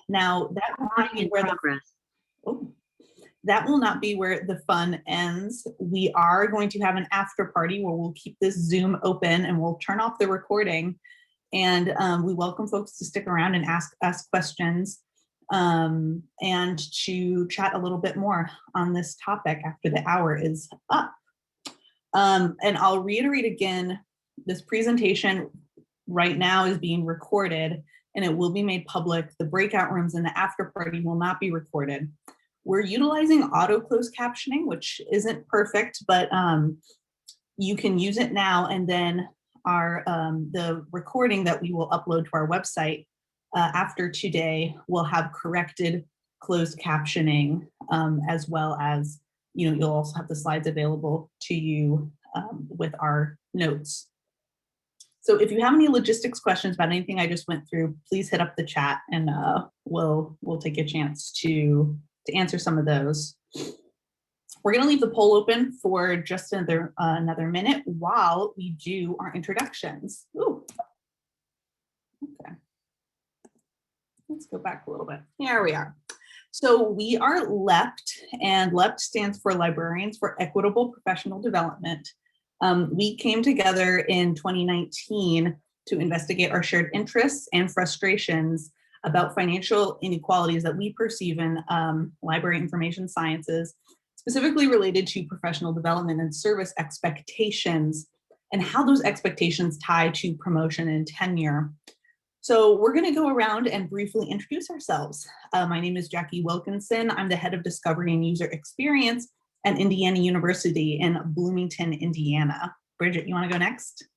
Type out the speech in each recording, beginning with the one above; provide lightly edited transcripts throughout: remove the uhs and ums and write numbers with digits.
Now, that will not be where that will not be where the fun ends. We are going to have an after party where we'll keep this Zoom open and we'll turn off the recording. And we welcome folks to stick around and ask us questions and to chat a little bit more on this topic after the hour is up. And I'll reiterate again, this presentation right now is being recorded and it will be made public. The breakout rooms and the after party will not be recorded. We're utilizing auto closed captioning, which isn't perfect, but you can use it now. And then the recording that we will upload to our website after today will have corrected closed captioning, as well as, you'll also have the slides available to you with our notes. So if you have any logistics questions about anything I just went through, please hit up the chat and we'll take a chance to answer some of those. We're going to leave the poll open for just another minute while we do our introductions. Ooh. Okay. Let's go back a little bit. Here we are. So we are LEPD, and LEPD stands for Librarians for Equitable Professional Development. We came together in 2019 to investigate our shared interests and frustrations about financial inequalities that we perceive in library information sciences, specifically related to professional development and service expectations, and how those expectations tie to promotion and tenure. So we're going to go around and briefly introduce ourselves. My name is Jackie Wilkinson. I'm the head of Discovery and User Experience at Indiana University in Bloomington, Indiana. Bridget, you want to go next?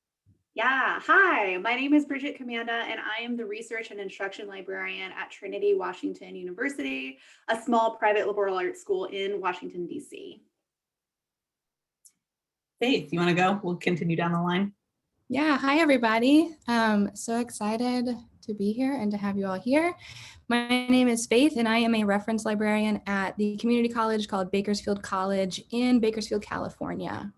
Yeah, hi, my name is Bridget Commanda, and I am the Research and Instruction Librarian at Trinity Washington University, a small private liberal arts school in Washington, D.C. Faith, you want to go? We'll continue down the line. Yeah, hi everybody. So excited to be here and to have you all here. My name is Faith and I am a reference librarian at the community college called Bakersfield College in Bakersfield, California.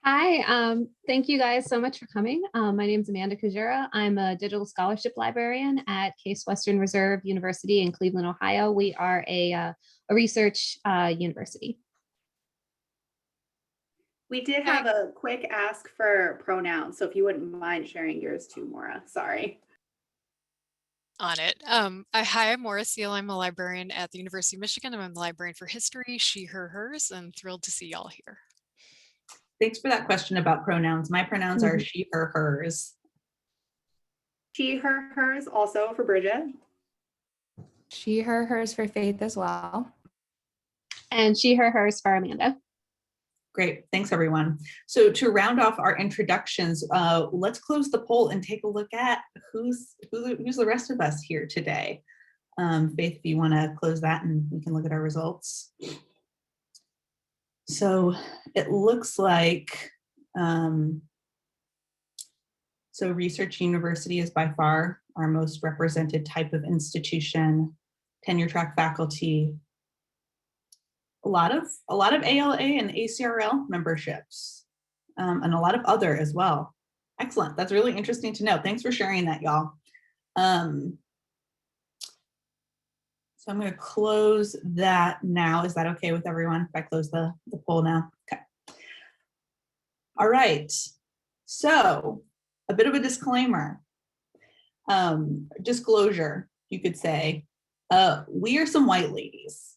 Hi, thank you guys so much for coming. My name is Amanda Kujera. I'm a digital scholarship librarian at Case Western Reserve University in Cleveland, Ohio. We are a research university. We did have a quick ask for pronouns, so if you wouldn't mind sharing yours too, Maura. Sorry. On it. Hi, I'm Maura Seal. I'm a librarian at the University of Michigan. I'm the librarian for history, she, her, hers. I'm thrilled to see y'all here. Thanks for that question about pronouns. My pronouns are she, her, hers. She, her, hers also for Bridget. She, her, hers for Faith as well. And she, her, hers for Amanda. Great, thanks everyone. So to round off our introductions, let's close the poll and take a look at who's the rest of us here today. Faith, if you want to close that and we can look at our results. So it looks like, so Research University is by far our most represented type of institution, tenure track faculty, a lot of ALA and ACRL memberships, and a lot of other as well. Excellent, that's really interesting to know. Thanks for sharing that, y'all. So I'm going to close that now. Is that okay with everyone if I close the poll now? Okay. All right. So a bit of a disclaimer, disclosure, you could say. We are some white ladies.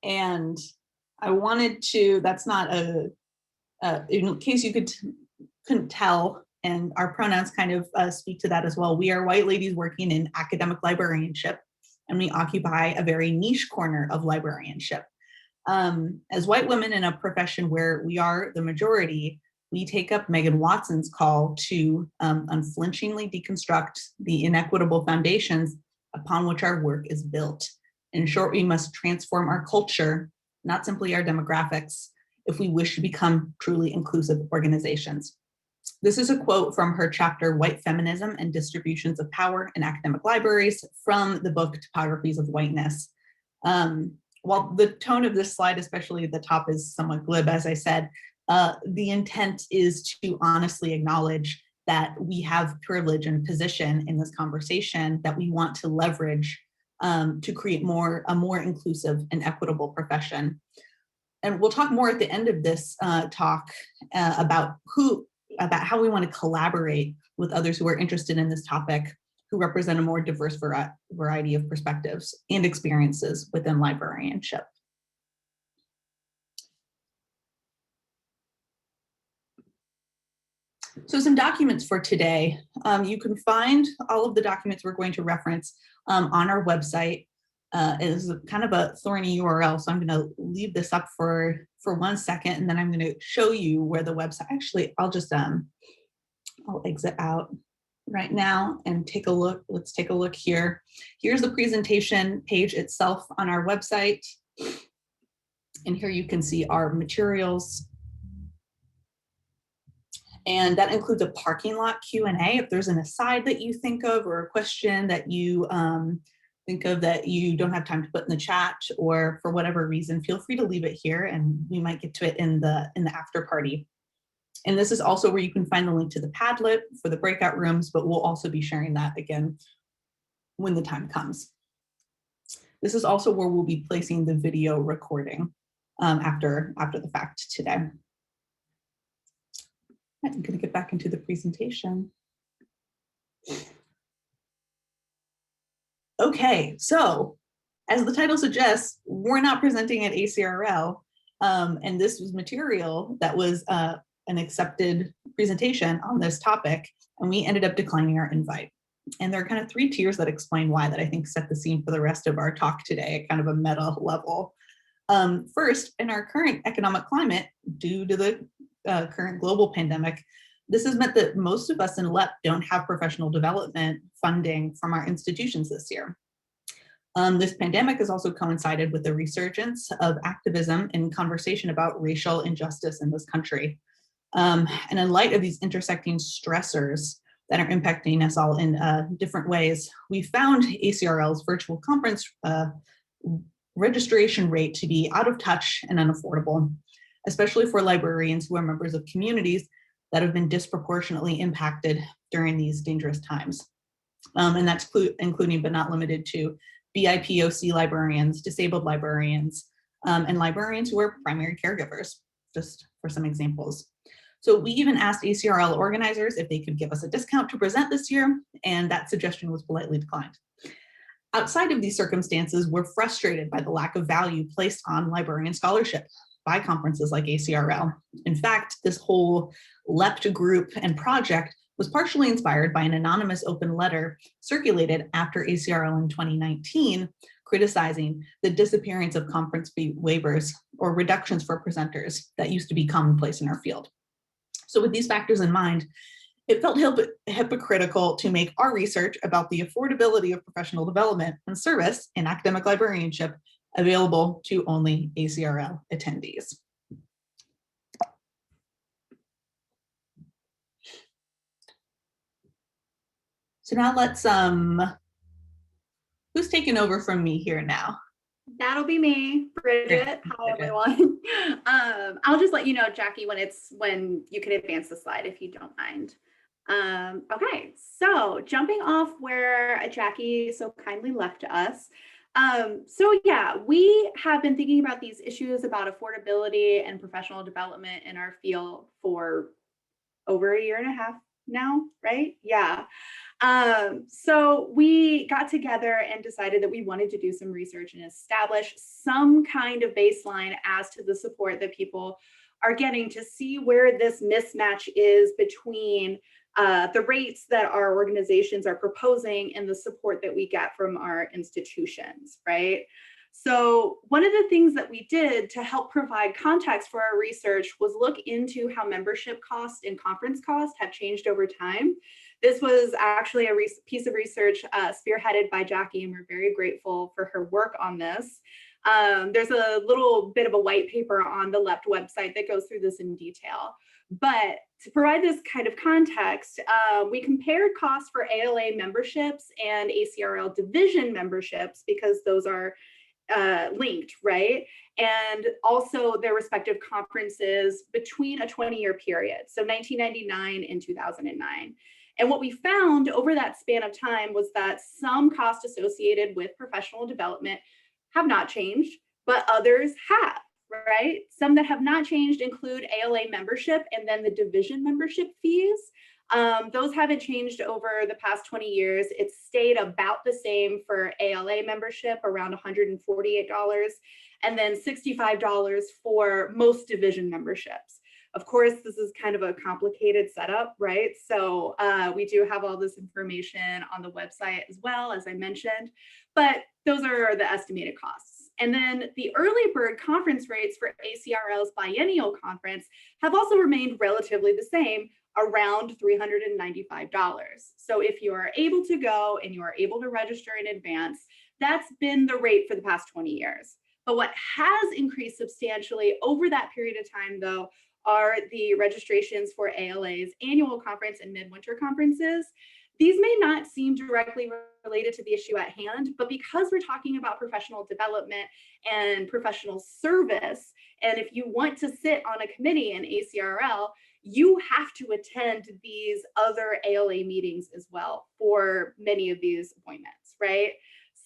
And I wanted to, that's not in case you couldn't tell, and our pronouns kind of speak to that as well. We are white ladies working in academic librarianship, and we occupy a very niche corner of librarianship. As white women in a profession where we are the majority, we take up Megan Watson's call to unflinchingly deconstruct the inequitable foundations upon which our work is built. In short, we must transform our culture, not simply our demographics, if we wish to become truly inclusive organizations. This is a quote from her chapter, White Feminism and Distributions of Power in Academic Libraries, from the book Topographies of Whiteness. While the tone of this slide, especially the top, is somewhat glib, as I said, the intent is to honestly acknowledge that we have privilege and position in this conversation that we want to leverage to create a more inclusive and equitable profession. And we'll talk more at the end of this talk about how we want to collaborate with others who are interested in this topic, who represent a more diverse variety of perspectives and experiences within librarianship. So some documents for today. You can find all of the documents we're going to reference on our website. It is kind of a thorny URL, so I'm going to leave this up for 1 second, and then I'm going to show you where the website. Actually, I'll just I'll exit out right now and take a look. Let's take a look here. Here's the presentation page itself on our website, and here you can see our materials. And that includes a parking lot Q&A. If there's an aside that you think of or a question that you think of that you don't have time to put in the chat, or for whatever reason, feel free to leave it here and we might get to it in the after party. And this is also where you can find the link to the Padlet for the breakout rooms, but we'll also be sharing that again when the time comes. This is also where we'll be placing the video recording after the fact today. I'm going to get back into the presentation. Okay, so as the title suggests, we're not presenting at ACRL, and this was material that was an accepted presentation on this topic, and we ended up declining our invite. And there are kind of 3 tiers that explain why, that I think set the scene for the rest of our talk today at kind of a meta level. First, in our current economic climate, due to the current global pandemic, this has meant that most of us in LEP don't have professional development funding from our institutions this year. This pandemic has also coincided with the resurgence of activism and conversation about racial injustice in this country. And in light of these intersecting stressors that are impacting us all in different ways, we found ACRL's virtual conference registration rate to be out of touch and unaffordable, especially for librarians who are members of communities that have been disproportionately impacted during these dangerous times. And that's including but not limited to BIPOC librarians, disabled librarians, and librarians who are primary caregivers, just for some examples. So we even asked ACRL organizers if they could give us a discount to present this year, and that suggestion was politely declined. Outside of these circumstances, we're frustrated by the lack of value placed on librarian scholarship by conferences like ACRL. In fact, this whole LEPD group and project was partially inspired by an anonymous open letter circulated after ACRL in 2019, criticizing the disappearance of conference fee waivers or reductions for presenters that used to be commonplace in our field. So with these factors in mind, it felt hypocritical to make our research about the affordability of professional development and service in academic librarianship available to only ACRL attendees. So now let's, who's taking over from me here now? That'll be me, Bridget. Hi, everyone. I'll just let you know, Jackie, when you can advance the slide if you don't mind. Okay, so jumping off where Jackie so kindly left us. So yeah, we have been thinking about these issues about affordability and professional development in our field for over 1.5 years now, right? Yeah. So we got together and decided that we wanted to do some research and establish some kind of baseline as to the support that people are getting, to see where this mismatch is between the rates that our organizations are proposing and the support that we get from our institutions, right? So one of the things that we did to help provide context for our research was look into how membership costs and conference costs have changed over time. This was actually a piece of research spearheaded by Jackie, and we're very grateful for her work on this. There's a little bit of a white paper on the LEPD website that goes through this in detail. But to provide this kind of context, we compared costs for ALA memberships and ACRL division memberships, because those are linked, right? And also their respective conferences between a 20-year period, so 1999 and 2009. And what we found over that span of time was that some costs associated with professional development have not changed, but others have, right? Some that have not changed include ALA membership and then the division membership fees. Those haven't changed over the past 20 years. It's stayed about the same for ALA membership, around $148, and then $65 for most division memberships. Of course, this is kind of a complicated setup, right? So we do have all this information on the website as well, as I mentioned, but those are the estimated costs. And then the early bird conference rates for ACRL's biennial conference have also remained relatively the same, around $395. So if you are able to go and you are able to register in advance, that's been the rate for the past 20 years. But what has increased substantially over that period of time, though, are the registrations for ALA's annual conference and midwinter conferences. These may not seem directly related to the issue at hand, but because we're talking about professional development and professional service, and if you want to sit on a committee in ACRL, you have to attend these other ALA meetings as well for many of these appointments, right?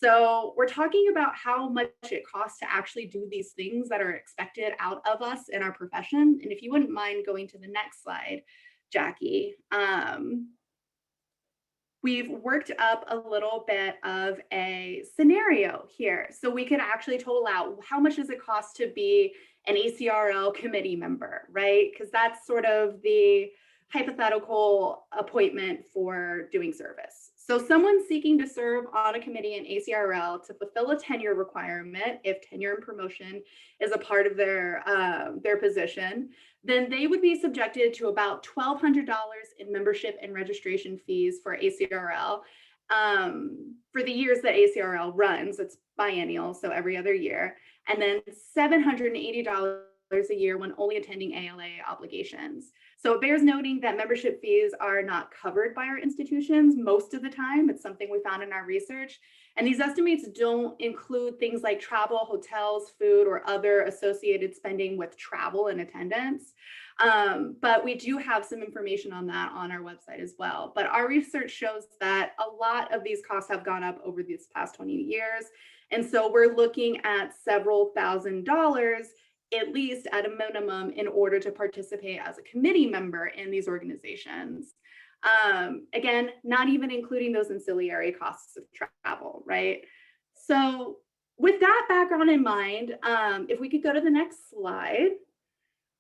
So we're talking about how much it costs to actually do these things that are expected out of us in our profession. And if you wouldn't mind going to the next slide, Jackie. We've worked up a little bit of a scenario here. So we could actually total out how much does it cost to be an ACRL committee member, right? Because that's sort of the hypothetical appointment for doing service. So someone seeking to serve on a committee in ACRL to fulfill a tenure requirement, if tenure and promotion is a part of their position, then they would be subjected to about $1,200 in membership and registration fees for ACRL for the years that ACRL runs. It's biennial, so every other year, and then $780 a year when only attending ALA obligations. So it bears noting that membership fees are not covered by our institutions most of the time. It's something we found in our research. And these estimates don't include things like travel, hotels, food, or other associated spending with travel and attendance. But we do have some information on that on our website as well. But our research shows that a lot of these costs have gone up over these past 20 years. And so we're looking at several $1,000s at least at a minimum in order to participate as a committee member in these organizations. Again, not even including those ancillary costs of travel, right? So with that background in mind, if we could go to the next slide,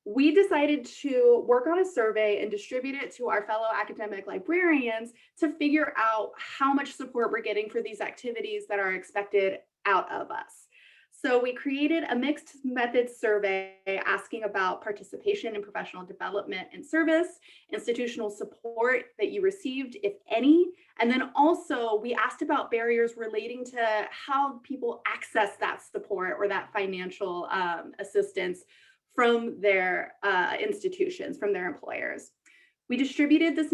we decided to work on a survey and distribute it to our fellow academic librarians to figure out how much support we're getting for these activities that are expected out of us. So we created a mixed methods survey asking about participation in professional development and service, institutional support that you received, if any, and then also we asked about barriers relating to how people access that support or that financial assistance from their institutions, from their employers. We distributed this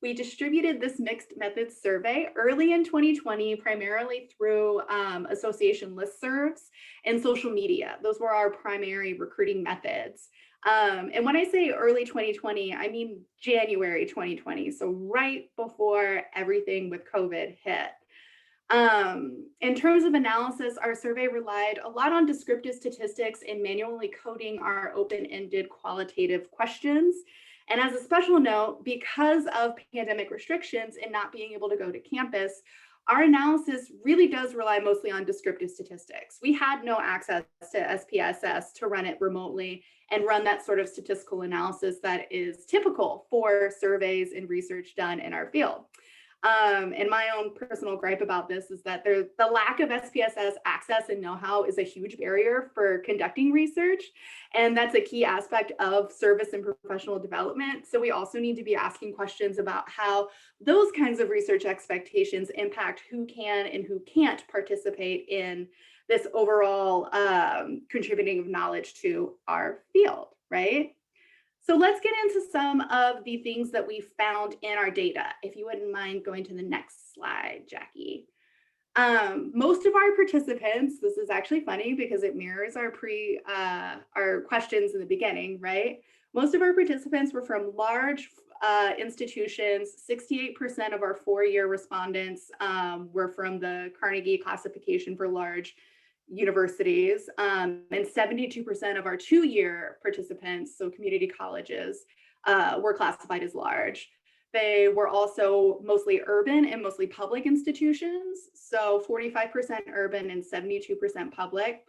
We distributed this mixed methods survey early in 2020, primarily through association listservs and social media. Those were our primary recruiting methods. And when I say early 2020, I mean January 2020, so right before everything with COVID hit. In terms of analysis, our survey relied a lot on descriptive statistics and manually coding our open-ended qualitative questions. And as a special note, because of pandemic restrictions and not being able to go to campus, our analysis really does rely mostly on descriptive statistics. We had no access to SPSS to run it remotely and run that sort of statistical analysis that is typical for surveys and research done in our field. And my own personal gripe about this is that the lack of SPSS access and know-how is a huge barrier for conducting research. And that's a key aspect of service and professional development. So we also need to be asking questions about how those kinds of research expectations impact who can and who can't participate in this overall contributing of knowledge to our field, right? So let's get into some of the things that we found in our data. If you wouldn't mind going to the next slide, Jackie. Most of our participants, this is actually funny because it mirrors our our questions in the beginning, right? Most of our participants were from large institutions. 68% of our 4-year respondents were from the Carnegie classification for large universities, and 72% of our 2-year participants, so community colleges, were classified as large. They were also mostly urban and mostly public institutions. So 45% urban and 72% public.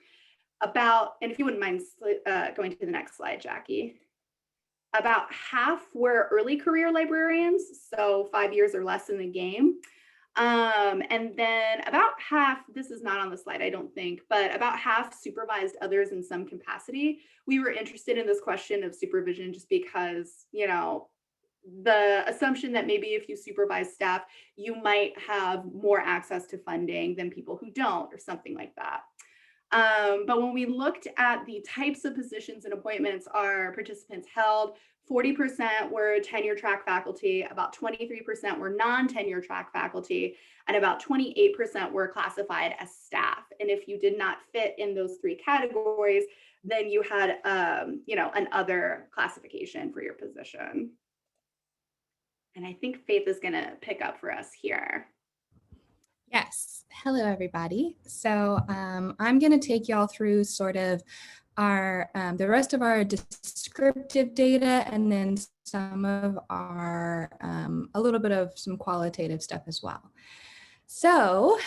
And if you wouldn't mind going to the next slide, Jackie. About half were early career librarians, so 5 years or less in the game. And then about half, this is not on the slide, I don't think, but about half supervised others in some capacity. We were interested in this question of supervision just because, you know, the assumption that maybe if you supervise staff, you might have more access to funding than people who don't, or something like that. But when we looked at the types of positions and appointments our participants held, 40% were tenure track faculty, about 23% were non-tenure track faculty, and about 28% were classified as staff. And if you did not fit in those 3 categories, then you had, you know, an other classification for your position. And I think Faith is going to pick up for us here. Yes. Hello, everybody. So I'm going to take y'all through sort of our the rest of our descriptive data, and then some of our a little bit of some qualitative stuff as well. So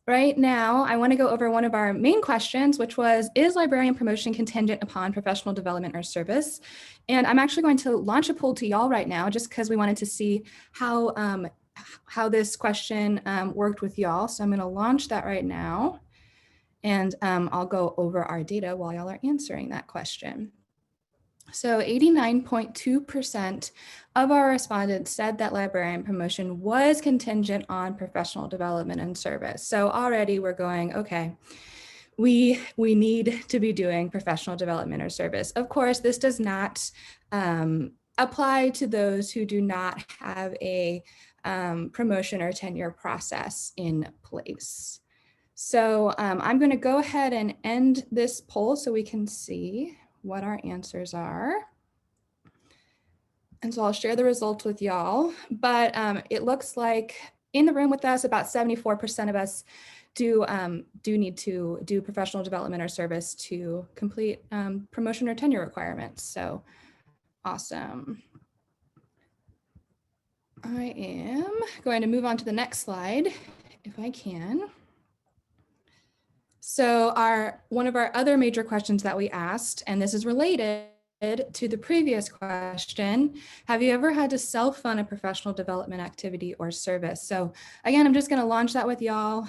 right now, I want to go over one of our main questions, which was, is librarian promotion contingent upon professional development or service? And I'm actually going to launch a poll to y'all right now, just because we wanted to see how this question worked with y'all. So I'm going to launch that right now, and I'll go over our data while y'all are answering that question. So 89.2% of our respondents said that librarian promotion was contingent on professional development and service. So already we're going, okay, we need to be doing professional development or service. Of course, this does not apply to those who do not have a promotion or tenure process in place. So I'm going to go ahead and end this poll so we can see what our answers are. And so I'll share the results with y'all, but it looks like in the room with us, about 74% of us do need to do professional development or service to complete promotion or tenure requirements. So awesome. I am going to move on to the next slide, if I can. So one of our other major questions that we asked, and this is related to the previous question, have you ever had to self-fund a professional development activity or service? So again, I'm just going to launch that with y'all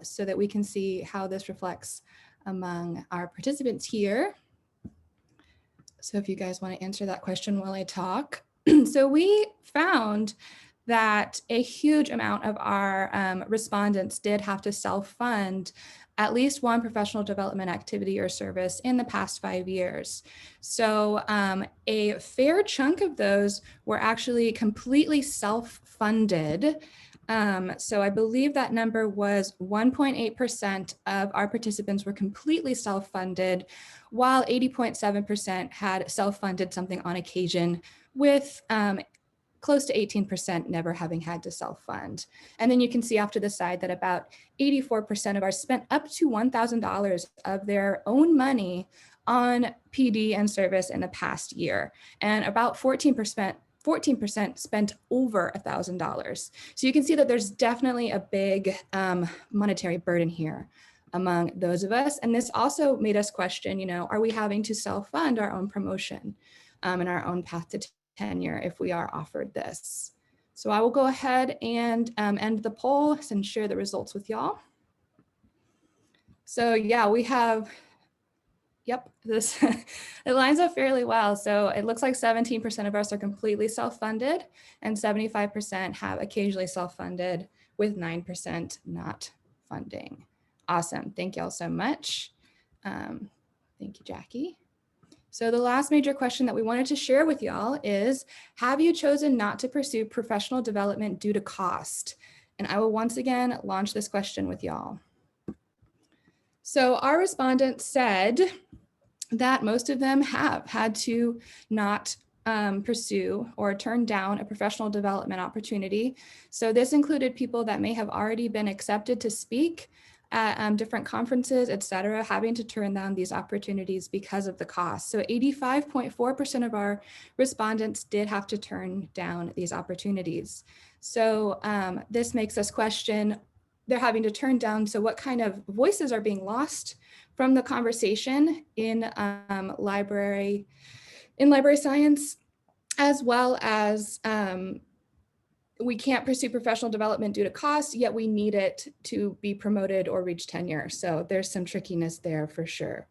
so that we can see how this reflects among our participants here. So if you guys want to answer that question while I talk. So we found that a huge amount of our respondents did have to self-fund at least one professional development activity or service in the past 5 years. So a fair chunk of those were actually completely self-funded. So I believe that number was 1.8% of our participants were completely self-funded, while 80.7% had self-funded something on occasion, with close to 18% never having had to self-fund. And then you can see off to the side that about 84% of ours spent up to $1,000 of their own money on PD and service in the past year. And about 14% spent over $1,000. So you can see that there's definitely a big monetary burden here among those of us. And this also made us question, you know, are we having to self-fund our own promotion and our own path to tenure if we are offered this? So I will go ahead and end the poll and share the results with y'all. So yeah, we have, yep, this it lines up fairly well. So it looks like 17% of us are completely self-funded and 75% have occasionally self-funded, with 9% not funding. Awesome, thank y'all so much. Thank you, Jackie. So the last major question that we wanted to share with y'all is, have you chosen not to pursue professional development due to cost? And I will once again launch this question with y'all. So our respondents said that most of them have had to not pursue or turn down a professional development opportunity. So this included people that may have already been accepted to speak at different conferences, et cetera, having to turn down these opportunities because of the cost. So 85.4% of our respondents did have to turn down these opportunities. So this makes us question, they're having to turn down, so what kind of voices are being lost from the conversation in library science, as well as we can't pursue professional development due to cost, yet we need it to be promoted or reach tenure. So there's some trickiness there for sure.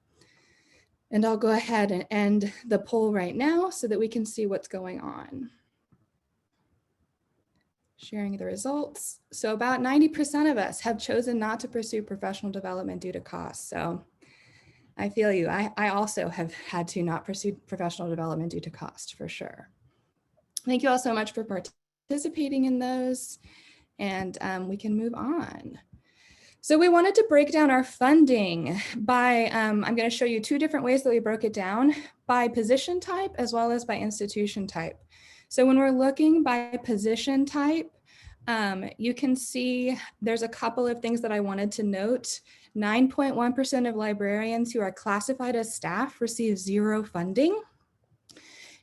And I'll go ahead and end the poll right now so that we can see what's going on. Sharing the results. So about 90% of us have chosen not to pursue professional development due to cost. So I feel you. I also have had to not pursue professional development due to cost for sure. Thank you all so much for participating in those, and we can move on. So we wanted to break down our funding by, I'm going to show you two different ways that we broke it down, by position type as well as by institution type. So when we're looking by position type, you can see there's a couple of things that I wanted to note. 9.1% of librarians who are classified as staff receive zero funding.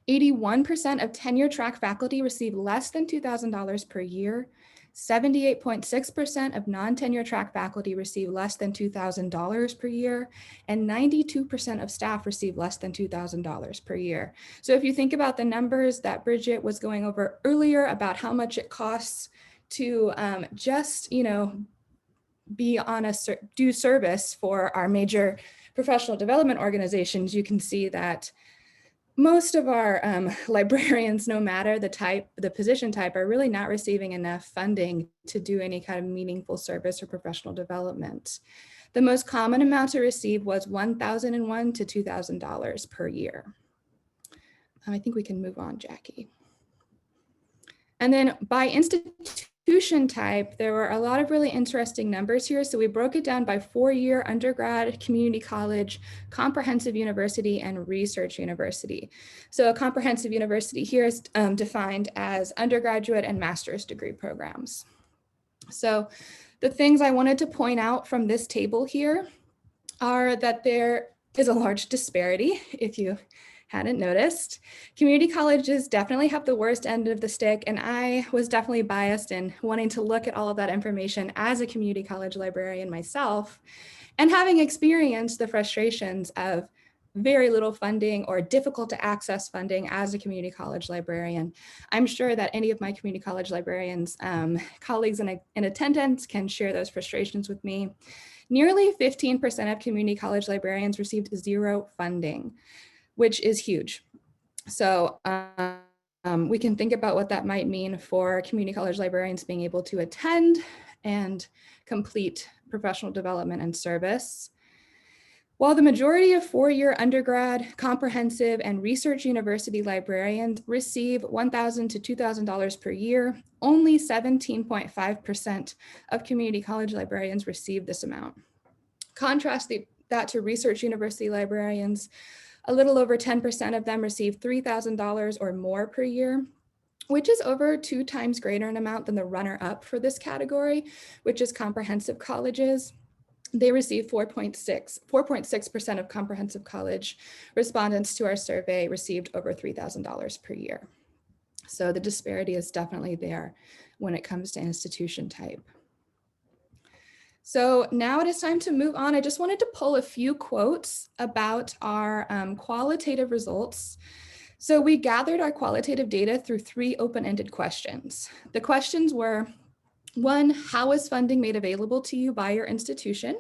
81% of tenure track faculty receive less than $2,000 per year. 78.6% of non-tenure track faculty receive less than $2,000 per year, and 92% of staff receive less than $2,000 per year. So if you think about the numbers that Bridget was going over earlier about how much it costs to just, be on do service for our major professional development organizations, you can see that most of our librarians, no matter the position type, are really not receiving enough funding to do any kind of meaningful service or professional development. The most common amount to receive was $1,001 to $2,000 per year. I think we can move on, Jackie. And then by institution type, there were a lot of really interesting numbers here. So we broke it down by four-year undergrad, community college, comprehensive university, and research university. So a comprehensive university here is defined as undergraduate and master's degree programs. So the things I wanted to point out from this table here are that there is a large disparity, if you hadn't noticed. Community colleges definitely have the worst end of the stick, and I was definitely biased in wanting to look at all of that information as a community college librarian myself, and having experienced the frustrations of very little funding or difficult to access funding as a community college librarian. I'm sure that any of my community college librarians, colleagues in attendance can share those frustrations with me. Nearly 15% of community college librarians received zero funding, which is huge. So we can think about what that might mean for community college librarians being able to attend and complete professional development and service. While the majority of four-year undergrad, comprehensive, and research university librarians receive $1,000 to $2,000 per year, only 17.5% of community college librarians receive this amount. Contrast that to research university librarians. A little over 10% of them receive $3,000 or more per year, which is over 2 times greater an amount than the runner-up for this category, which is comprehensive colleges. They receive 4.6% of comprehensive college respondents to our survey received over $3,000 per year. So the disparity is definitely there when it comes to institution type. So now it is time to move on. I just wanted to pull a few quotes about our qualitative results. So we gathered our qualitative data through 3 open-ended questions. The questions were, 1, how is funding made available to you by your institution?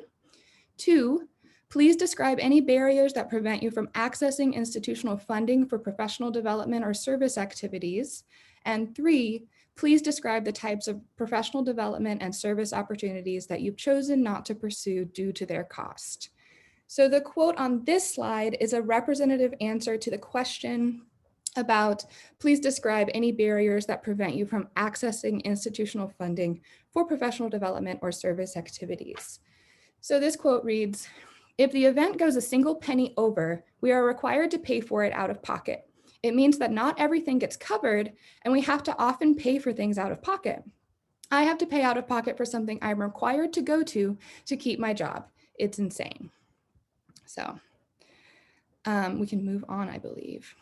2, please describe any barriers that prevent you from accessing institutional funding for professional development or service activities. And 3, please describe the types of professional development and service opportunities that you've chosen not to pursue due to their cost. So the quote on this slide is a representative answer to the question, about please describe any barriers that prevent you from accessing institutional funding for professional development or service activities. So this quote reads, if the event goes a single penny over, we are required to pay for it out of pocket. It means that not everything gets covered and we have to often pay for things out of pocket. I have to pay out of pocket for something I'm required to go to keep my job. It's insane. So we can move on, I believe.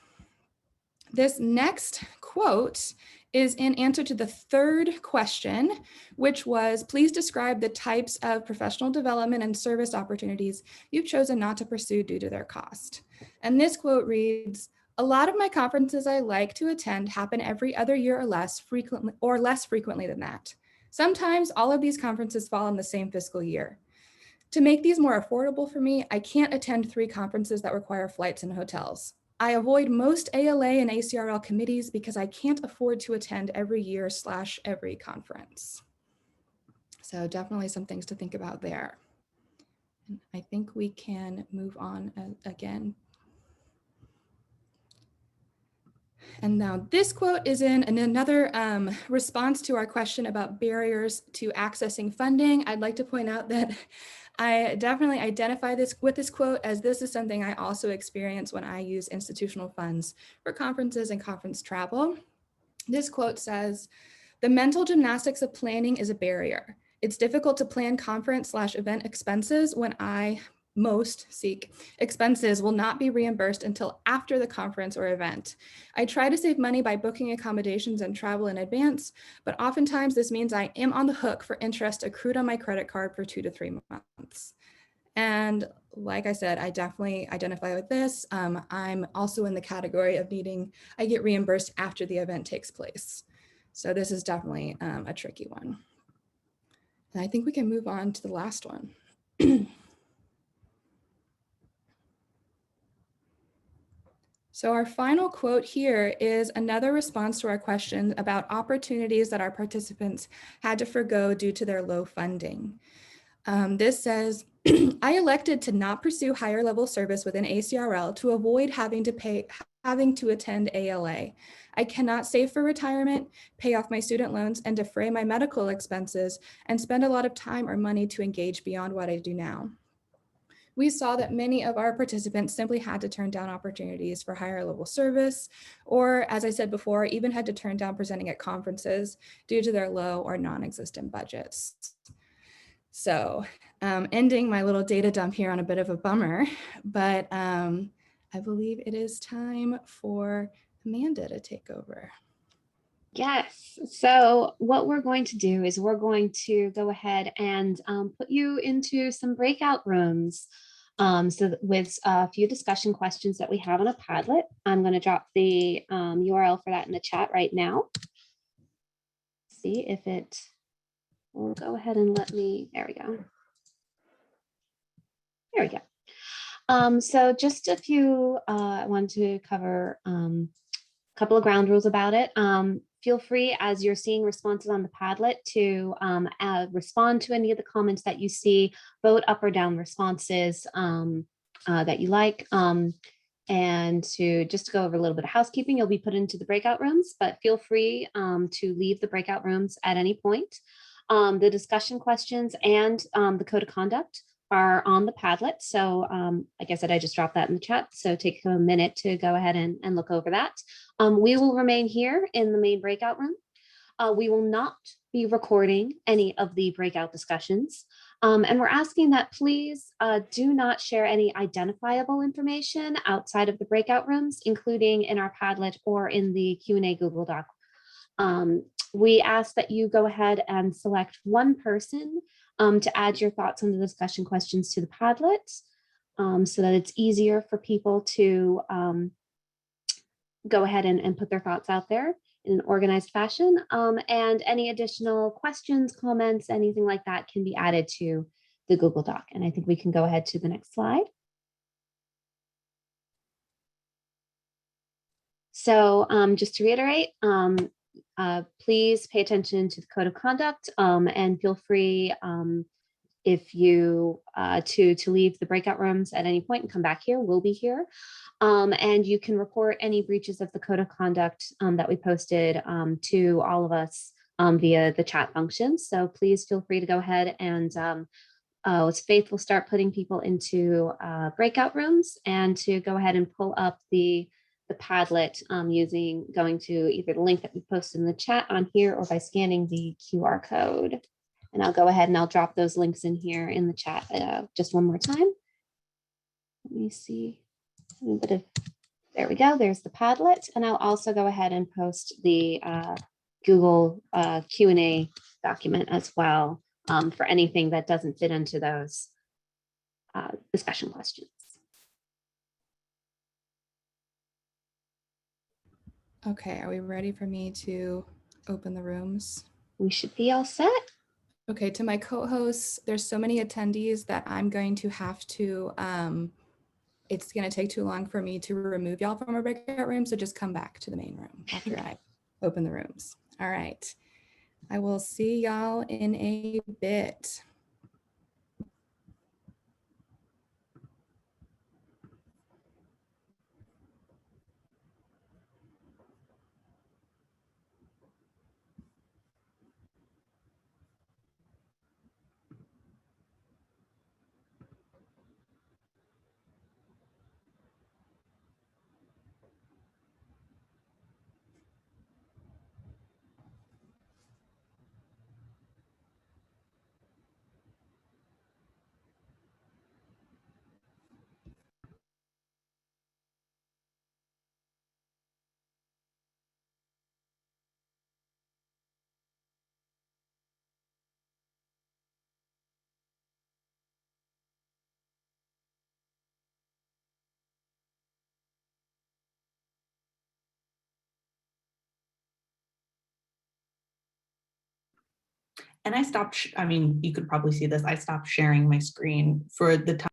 This next quote is in answer to the third question, which was, please describe the types of professional development and service opportunities you've chosen not to pursue due to their cost. And this quote reads, a lot of my conferences I like to attend happen every other year or less frequently than that. Sometimes all of these conferences fall in the same fiscal year. To make these more affordable for me, I can't attend 3 conferences that require flights and hotels. I avoid most ALA and ACRL committees because I can't afford to attend every year / every conference. So definitely some things to think about there. And I think we can move on again. And now this quote is in another response to our question about barriers to accessing funding. I'd like to point out that I definitely identify with this quote, as this is something I also experience when I use institutional funds for conferences and conference travel. This quote says, the mental gymnastics of planning is a barrier. It's difficult to plan conference / event expenses when most expenses will not be reimbursed until after the conference or event. I try to save money by booking accommodations and travel in advance, but oftentimes this means I am on the hook for interest accrued on my credit card for 2 to 3 months. And like I said, I definitely identify with this. I'm also in the category of I get reimbursed after the event takes place. So this is definitely a tricky one. And I think we can move on to the last one. So our final quote here is another response to our question about opportunities that our participants had to forgo due to their low funding. This says, I elected to not pursue higher level service within ACRL to avoid having to attend ALA. I cannot save for retirement, pay off my student loans, and defray my medical expenses, and spend a lot of time or money to engage beyond what I do now. We saw that many of our participants simply had to turn down opportunities for higher level service, or as I said before, even had to turn down presenting at conferences due to their low or non-existent budgets. So ending my little data dump here on a bit of a bummer, but I believe it is time for Amanda to take over. Yes. So what we're going to do is we're going to go ahead and put you into some breakout rooms. So with a few discussion questions that we have on a Padlet, I'm going to drop the URL for that in the chat right now. See if it will go ahead and let me, there we go. There we go. So just a few, I wanted to cover a couple of ground rules about it. Feel free, as you're seeing responses on the Padlet, to respond to any of the comments that you see, vote up or down responses that you like. And to just go over a little bit of housekeeping, you'll be put into the breakout rooms, but feel free to leave the breakout rooms at any point. The discussion questions and the code of conduct are on the Padlet. So like I said, I just dropped that in the chat. So take a minute to go ahead and look over that. We will remain here in the main breakout room. We will not be recording any of the breakout discussions. And we're asking that please do not share any identifiable information outside of the breakout rooms, including in our Padlet or in the Q&A Google Doc. We ask that you go ahead and select one person to add your thoughts on the discussion questions to the Padlet so that it's easier for people to go ahead and put their thoughts out there in an organized fashion. And any additional questions, comments, anything like that can be added to the Google Doc. And I think we can go ahead to the next slide. So just to reiterate, please pay attention to the code of conduct and feel free if you to leave the breakout rooms at any point and come back here, we'll be here. And you can report any breaches of the code of conduct that we posted to all of us via the chat function. So please feel free to go ahead and Faith will start putting people into breakout rooms, and to go ahead and pull up the Padlet going to either the link that we posted in the chat on here or by scanning the QR code. And I'll go ahead and I'll drop those links in here in the chat just one more time. Let me see. There we go. There's the Padlet. And I'll also go ahead and post the Google Q&A document as well for anything that doesn't fit into those discussion questions. Okay, are we ready for me to open the rooms? We should be all set. Okay, to my co-hosts, there's so many attendees that I'm going to have to, it's going to take too long for me to remove y'all from our breakout room, so just come back to the main room after I open the rooms. All right, I will see y'all in a bit. And I stopped, I mean, you could probably see this. I stopped sharing my screen for the time.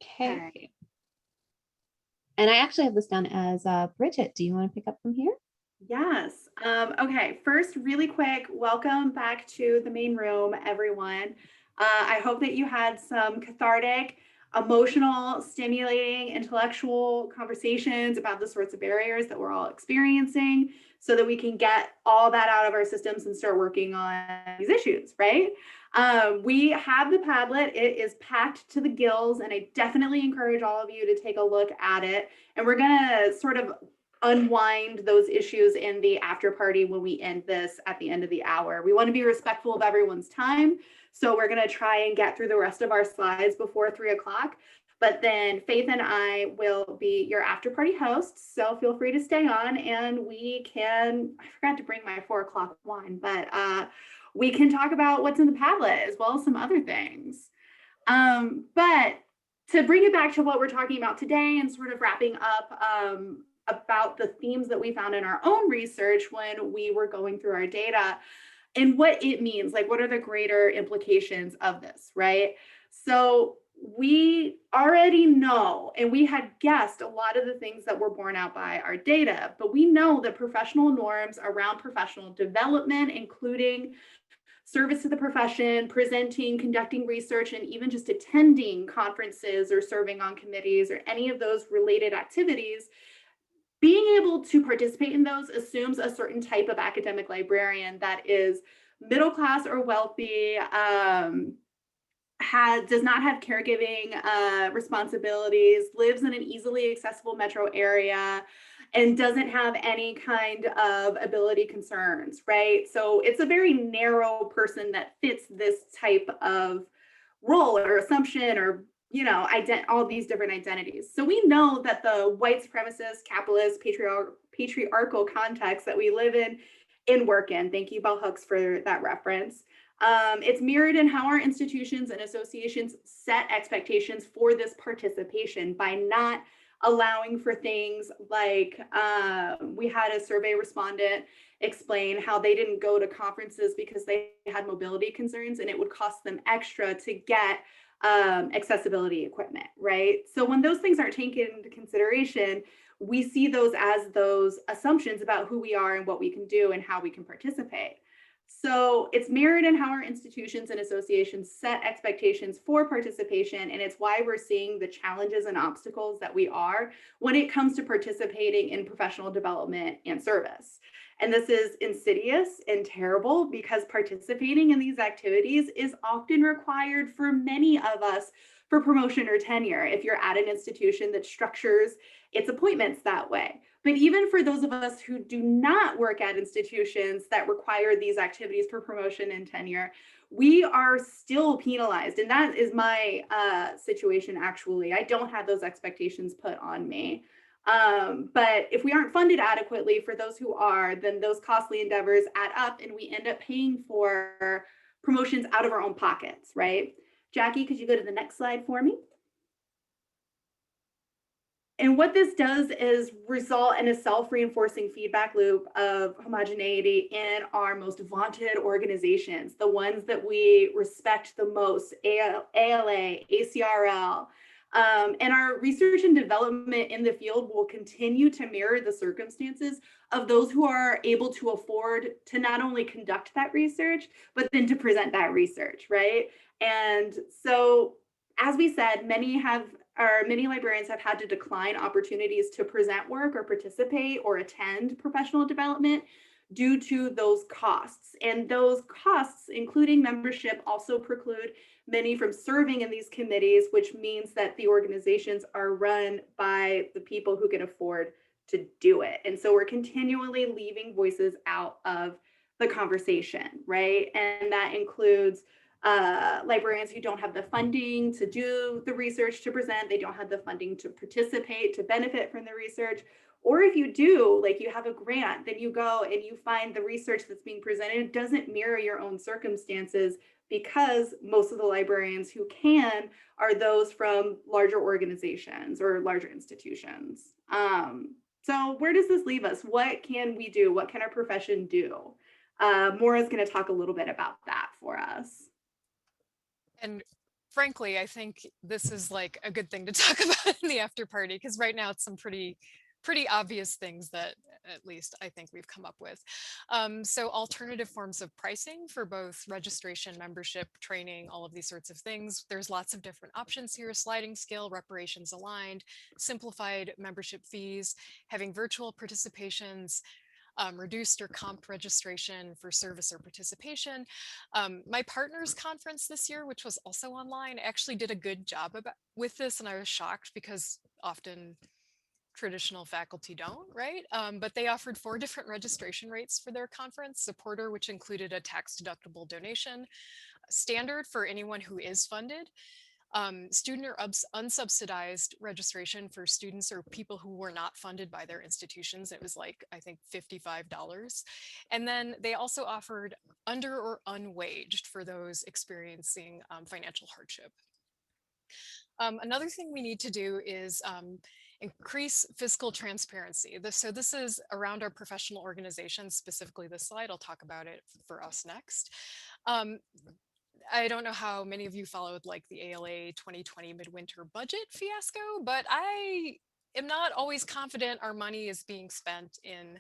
Okay. And I actually have this down as Bridget. Do you want to pick up from here? Yes. Okay. First, really quick, welcome back to the main room, everyone. I hope that you had some cathartic, emotional, stimulating, intellectual conversations about the sorts of barriers that we're all experiencing, so that we can get all that out of our systems and start working on these issues, right? We have the Padlet. It is packed to the gills, and I definitely encourage all of you to take a look at it. And we're going to sort of unwind those issues in the after party when we end this at the end of the hour. We want to be respectful of everyone's time, so we're going to try and get through the rest of our slides before 3 o'clock. But then Faith and I will be your after party hosts, so feel free to stay on, and we can, I forgot to bring my 4 o'clock wine, but we can talk about what's in the Padlet as well as some other things. But to bring it back to what we're talking about today and sort of wrapping up about the themes that we found in our own research when we were going through our data and what it means, like what are the greater implications of this, right? So we already know, and we had guessed a lot of the things that were borne out by our data, but we know that professional norms around professional development, including service to the profession, presenting, conducting research, and even just attending conferences or serving on committees or any of those related activities, being able to participate in those assumes a certain type of academic librarian that is middle class or wealthy, does not have caregiving responsibilities, lives in an easily accessible metro area, and doesn't have any kind of ability concerns, right? So it's a very narrow person that fits this type of role or assumption or, you know, all these different identities. So we know that the white supremacist, capitalist, patriarchal context that we live in and work in, thank you, Bell Hooks, for that reference. It's mirrored in how our institutions and associations set expectations for this participation by not allowing for things like, we had a survey respondent explain how they didn't go to conferences because they had mobility concerns and it would cost them extra to get accessibility equipment, right? So when those things aren't taken into consideration, we see those as those assumptions about who we are and what we can do and how we can participate. So it's mirrored in how our institutions and associations set expectations for participation, and it's why we're seeing the challenges and obstacles that we are when it comes to participating in professional development and service. And this is insidious and terrible because participating in these activities is often required for many of us for promotion or tenure if you're at an institution that structures its appointments that way. But even for those of us who do not work at institutions that require these activities for promotion and tenure, we are still penalized. And that is my situation, actually. I don't have those expectations put on me. But if we aren't funded adequately for those who are, then those costly endeavors add up and we end up paying for promotions out of our own pockets, right? Jackie, could you go to the next slide for me? And what this does is result in a self-reinforcing feedback loop of homogeneity in our most vaunted organizations, the ones that we respect the most, ALA, ACRL. And our research and development in the field will continue to mirror the circumstances of those who are able to afford to not only conduct that research, but then to present that research, right? And so, as we said, many librarians have had to decline opportunities to present work or participate or attend professional development due to those costs. And those costs, including membership, also preclude many from serving in these committees, which means that the organizations are run by the people who can afford to do it. And so we're continually leaving voices out of the conversation, right? And that includes librarians who don't have the funding to do the research to present, they don't have the funding to participate, to benefit from the research. Or if you do, like you have a grant, then you go and you find the research that's being presented doesn't mirror your own circumstances because most of the librarians who can are those from larger organizations or larger institutions. So where does this leave us? What can we do? What can our profession do? Maura's going to talk a little bit about that for us. And frankly, I think this is like a good thing to talk about in the after party, because right now it's some pretty obvious things that at least I think we've come up with. So alternative forms of pricing for both registration, membership, training, all of these sorts of things. There's lots of different options here: sliding scale, reparations aligned, simplified membership fees, having virtual participations, reduced or comped registration for service or participation. My partner's conference this year, which was also online, actually did a good job with this, and I was shocked because often traditional faculty don't, right? But they offered 4 different registration rates for their conference: supporter, which included a tax-deductible donation; standard for anyone who is funded; student or unsubsidized registration for students or people who were not funded by their institutions. It was like, I think, $55. And then they also offered under or unwaged for those experiencing financial hardship. Another thing we need to do is increase fiscal transparency. So this is around our professional organizations, specifically this slide. I'll talk about it for us next. I don't know how many of you followed like the ALA 2020 midwinter budget fiasco, but I am not always confident our money is being spent in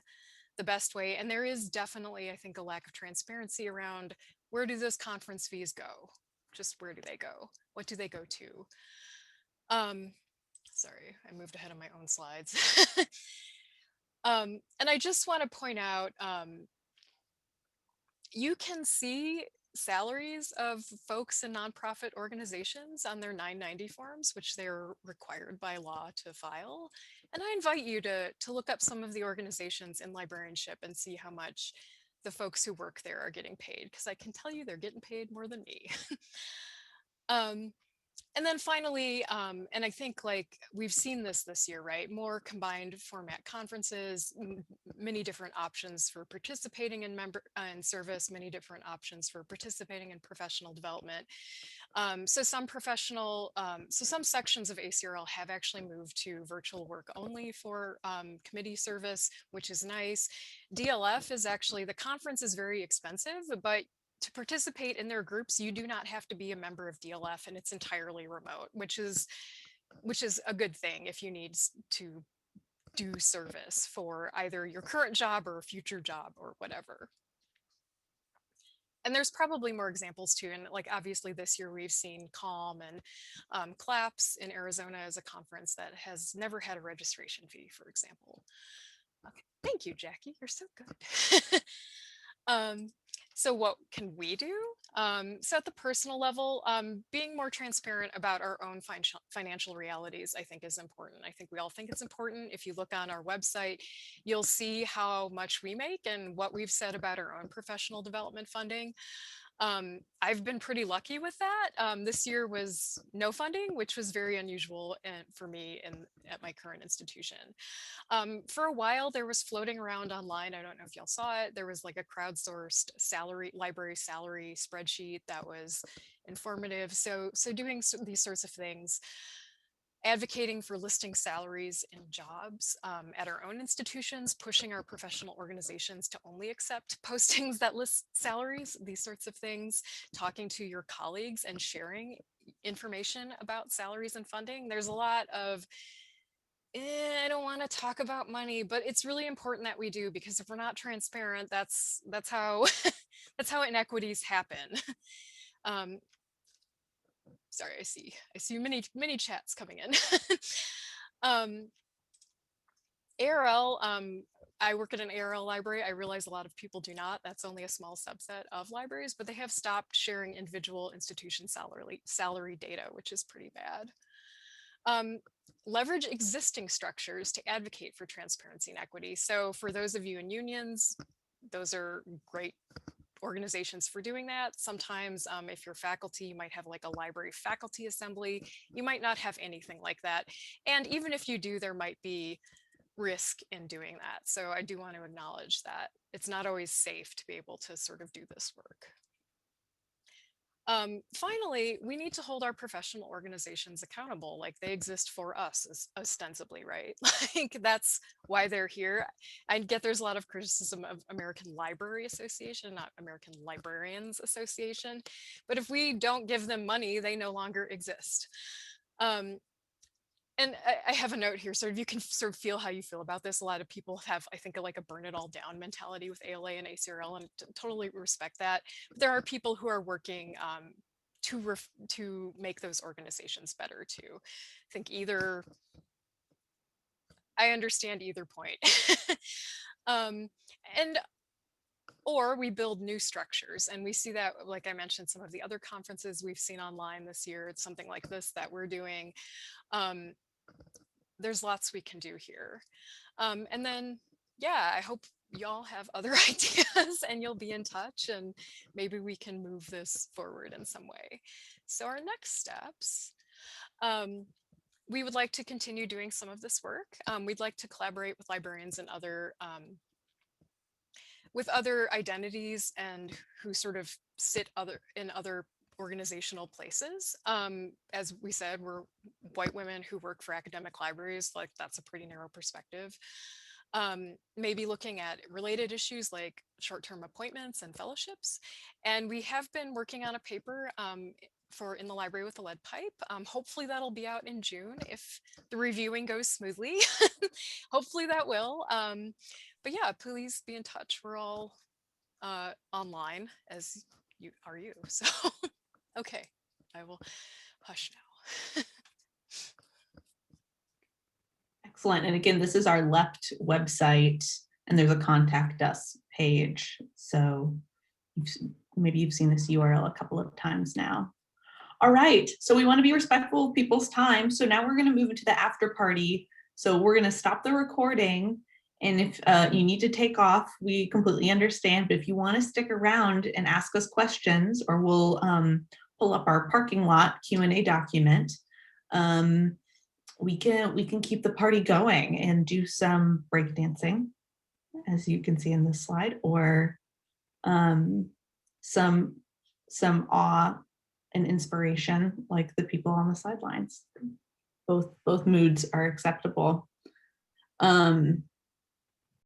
the best way. And there is definitely, I think, a lack of transparency around where do those conference fees go? Just where do they go? What do they go to? Sorry, I moved ahead on my own slides. And I just want to point out, you can see salaries of folks in nonprofit organizations on their 990 forms, which they're required by law to file. And I invite you to look up some of the organizations in librarianship and see how much the folks who work there are getting paid, because I can tell you they're getting paid more than me. And then finally, and I think like we've seen this year, right? More combined format conferences, many different options for participating in service, many different options for participating in professional development. So some sections of ACRL have actually moved to virtual work only for committee service, which is nice. DLF is actually, the conference is very expensive, but to participate in their groups, you do not have to be a member of DLF, and it's entirely remote, which is a good thing if you need to do service for either your current job or a future job or whatever. And there's probably more examples too. And like, obviously this year we've seen CALM and CLAPS in Arizona as a conference that has never had a registration fee, for example. Okay, thank you, Jackie, you're so good. So what can we do? So at the personal level, being more transparent about our own financial realities, I think is important. I think we all think it's important. If you look on our website, you'll see how much we make and what we've said about our own professional development funding. I've been pretty lucky with that. This year was no funding, which was very unusual for me at my current institution. For a while, there was floating around online, I don't know if y'all saw it, there was like a crowdsourced library salary spreadsheet that was informative. So doing these sorts of things, advocating for listing salaries and jobs at our own institutions, pushing our professional organizations to only accept postings that list salaries, these sorts of things, talking to your colleagues and sharing information about salaries and funding. There's a lot of, I don't want to talk about money, but it's really important that we do, because if we're not transparent, that's how that's how inequities happen. Sorry, I see many chats coming in. ARL, I work at an ARL library. I realize a lot of people do not. That's only a small subset of libraries, but they have stopped sharing individual institution salary data, which is pretty bad. Leverage existing structures to advocate for transparency and equity. So for those of you in unions, those are great organizations for doing that. Sometimes if you're faculty, you might have like a library faculty assembly. You might not have anything like that. And even if you do, there might be risk in doing that. So I do want to acknowledge that it's not always safe to be able to sort of do this work. Finally, we need to hold our professional organizations accountable, like they exist for us ostensibly, right? Like that's why they're here. I get there's a lot of criticism of American Library Association, not American Librarians Association, but if we don't give them money, they no longer exist. And I have a note here, sort of you can sort of feel how you feel about this. A lot of people have, I think, like a burn it all down mentality with ALA and ACRL, and totally respect that. But there are people who are working to make those organizations better too. I think I understand either point. Or we build new structures, and we see that, like I mentioned, some of the other conferences we've seen online this year. It's something like this that we're doing. There's lots we can do here. And then, yeah, I hope y'all have other ideas and you'll be in touch, and maybe we can move this forward in some way. So our next steps, we would like to continue doing some of this work. We'd like to collaborate with librarians and with other identities and who sort of sit in other organizational places. As we said, we're white women who work for academic libraries, like that's a pretty narrow perspective. Maybe looking at related issues like short-term appointments and fellowships. And we have been working on a paper for In the Library with a Lead Pipe. Hopefully that'll be out in June if the reviewing goes smoothly. Hopefully that will. But yeah, please be in touch. We're all online, as you are you. So, okay, I will hush now. Excellent. And again, this is our LEPD website, and there's a contact us page. So maybe you've seen this URL a couple of times now. All right, so we want to be respectful of people's time. So now we're going to move into the after party. So we're going to stop the recording. And if you need to take off, we completely understand. But if you want to stick around and ask us questions, or we'll pull up our parking lot Q&A document, we can keep the party going and do some breakdancing, as you can see in this slide, or some awe and inspiration, like the people on the sidelines. Both moods are acceptable.